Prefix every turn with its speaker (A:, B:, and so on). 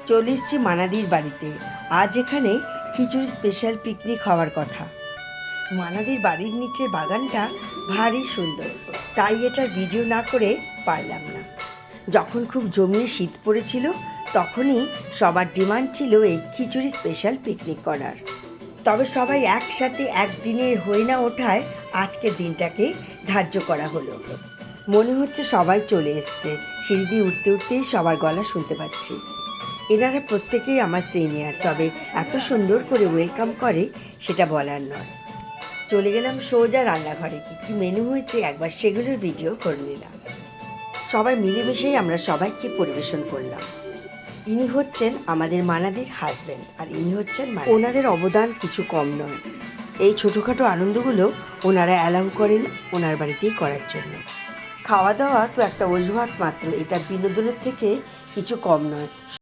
A: চলে এসেছি মানাদির বাড়িতে। আজ এখানে খিচুড়ি স্পেশাল পিকনিক হওয়ার কথা। মানাদির বাড়ির নিচের বাগানটা ভারী সুন্দর, তাই এটার ভিডিও না করে পারলাম না। যখন খুব জমিয়ে শীত পড়েছিল তখনই সবার ডিমান্ড ছিল এই খিচুড়ি স্পেশাল পিকনিক করার। তবে সবাই একসাথে একদিনে হয়ে না ওঠায় আজকের দিনটাকে ধার্য করা হলো। মনে হচ্ছে সবাই চলে এসছে। সিঁড়ি দিয়ে উঠতে উঠতেই সবার গলা শুনতে পাচ্ছি। এনারা প্রত্যেকেই আমার সিনিয়র, তবে এত সুন্দর করে ওয়েলকাম করে সেটা বলার নয়। চলে গেলাম সোজা রান্নাঘরে। কী মেনু হয়েছে একবার সেগুলোর ভিডিও করে নিলাম। সবাই মিলেমিশেই আমরা সবাইকে পরিবেশন করলাম। ইনি হচ্ছেন আমাদের মানাদির হাজব্যান্ড, আর ইনি হচ্ছেন ওনাদের অবদান কিছু কম নয়। এই ছোটোখাটো আনন্দগুলো ওনারা অ্যালাউ করেন ওনার বাড়িতেই করার জন্য। খাওয়া দাওয়া তো একটা অজুহাত মাত্র, এটা বিনোদনের থেকে কিছু কম নয়।